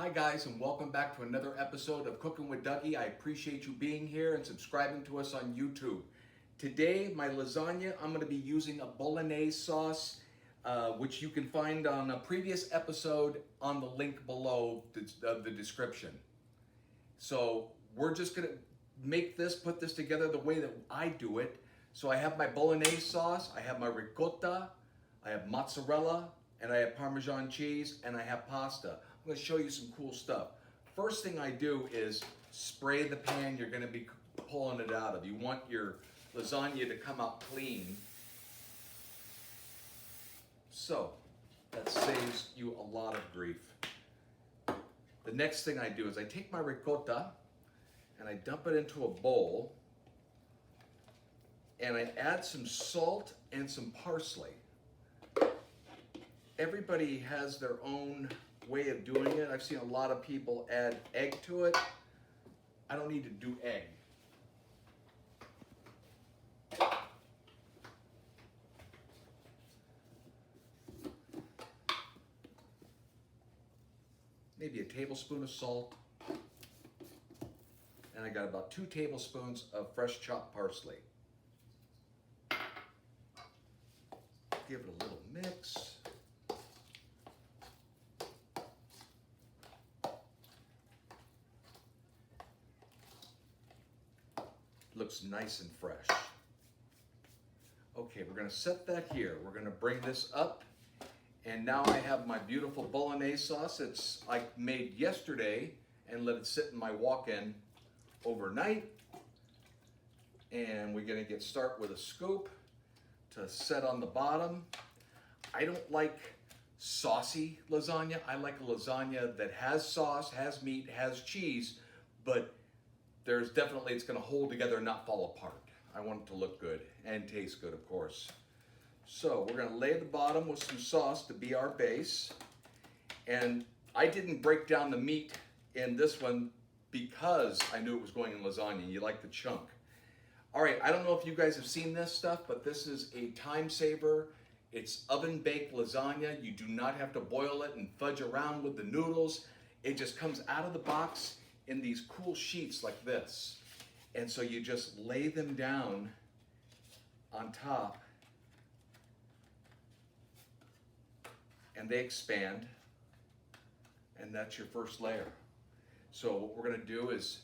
Hi guys, and welcome back to another episode of Cooking with Dougie. I appreciate you being here and subscribing to us on YouTube. Today, my lasagna, I'm going to be using a bolognese sauce, which you can find on a previous episode on the link below the description. So we're just going to put this together the way that I do it. So I have my bolognese sauce, I have my ricotta, I have mozzarella, and I have Parmesan cheese, and I have pasta. I'm going to show you some cool stuff. First thing I do is spray the pan you're going to be pulling it out of. You want your lasagna to come out clean. So that saves you a lot of grief. The next thing I do is I take my ricotta and I dump it into a bowl and I add some salt and some parsley. Everybody has their own way of doing it. I've seen a lot of people add egg to it. I don't need to do egg. Maybe a tablespoon of salt. And I got about 2 tablespoons of fresh chopped parsley. Give it a little mix. Looks nice and fresh. Okay, we're going to set that here. We're going to bring this up. And now I have my beautiful bolognese sauce. I made yesterday and let it sit in my walk-in overnight. And we're going to start with a scoop to set on the bottom. I don't like saucy lasagna. I like a lasagna that has sauce, has meat, has cheese, but it's going to hold together and not fall apart. I want it to look good and taste good, of course. So we're going to lay the bottom with some sauce to be our base. And I didn't break down the meat in this one because I knew it was going in lasagna. You like the chunk. All right, I don't know if you guys have seen this stuff, but this is a time saver. It's oven baked lasagna. You do not have to boil it and fudge around with the noodles. It just comes out of the box in these cool sheets like this. And so you just lay them down on top and they expand, and that's your first layer. So what we're going to do is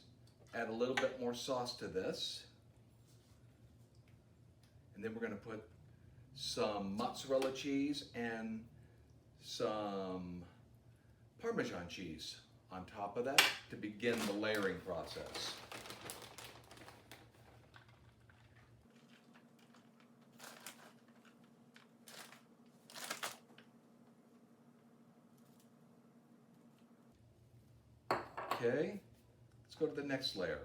add a little bit more sauce to this, and then we're going to put some mozzarella cheese and some Parmesan cheese on top of that to begin the layering process. Okay, let's go to the next layer.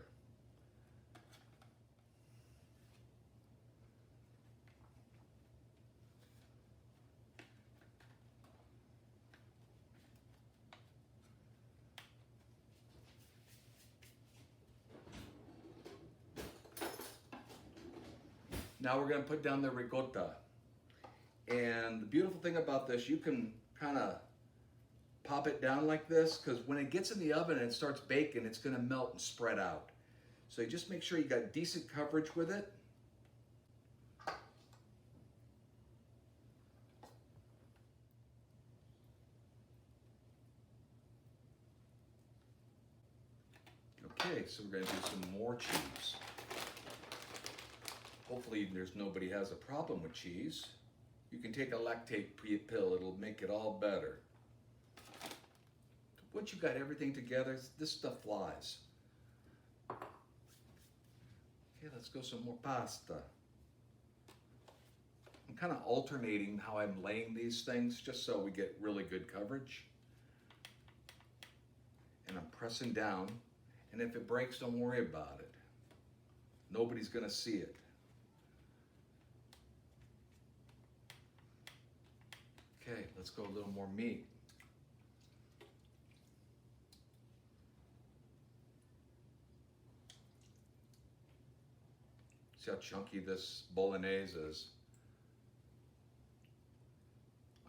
Now we're going to put down the ricotta. And the beautiful thing about this, you can kind of pop it down like this, because when it gets in the oven and it starts baking, it's going to melt and spread out. So you just make sure you got decent coverage with it. Okay, so we're going to do some more cheese. Hopefully nobody has a problem with cheese. You can take a lactate pill, it'll make it all better. Once you got everything together, this stuff flies. Okay, let's go some more pasta. I'm kind of alternating how I'm laying these things just so we get really good coverage. And I'm pressing down, and if it breaks, don't worry about it. Nobody's going to see it. Okay, let's go a little more meat. See how chunky this bolognese is?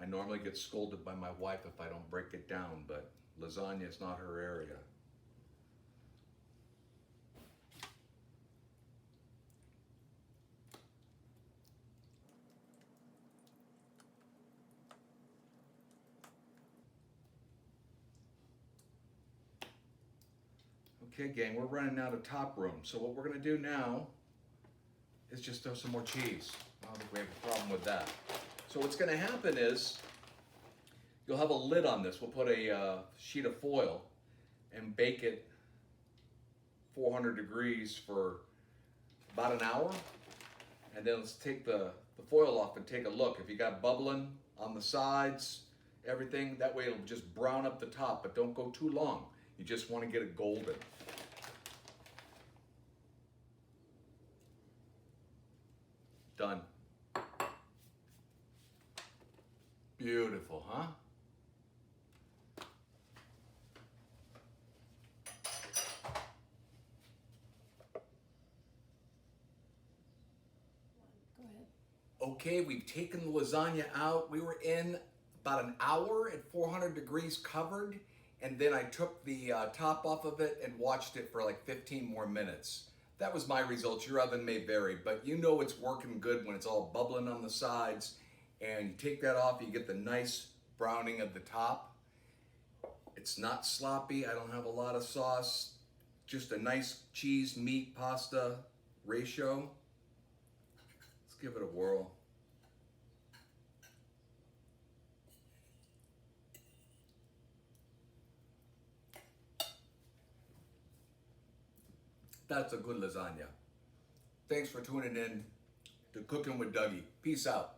I normally get scolded by my wife if I don't break it down, but lasagna is not her area. Okay, gang, we're running out of top room. So what we're gonna do now is just throw some more cheese. I don't think we have a problem with that. So what's gonna happen is, you'll have a lid on this. We'll put a sheet of foil and bake it 400 degrees for about an hour. And then let's take the foil off and take a look. If you got bubbling on the sides, everything, that way it'll just brown up the top, but don't go too long. You just want to get it golden. Done. Beautiful, huh? Go ahead. Okay, we've taken the lasagna out. We were in about an hour at 400 degrees covered, and then I took the top off of it and watched it for like 15 more minutes. That was my results. Your oven may vary, but you know it's working good when it's all bubbling on the sides, and you take that off, you get the nice browning of the top. It's not sloppy. I don't have a lot of sauce. Just a nice cheese, meat, pasta ratio. Let's give it a whirl. That's a good lasagna. Thanks for tuning in to Cooking with Dougie. Peace out.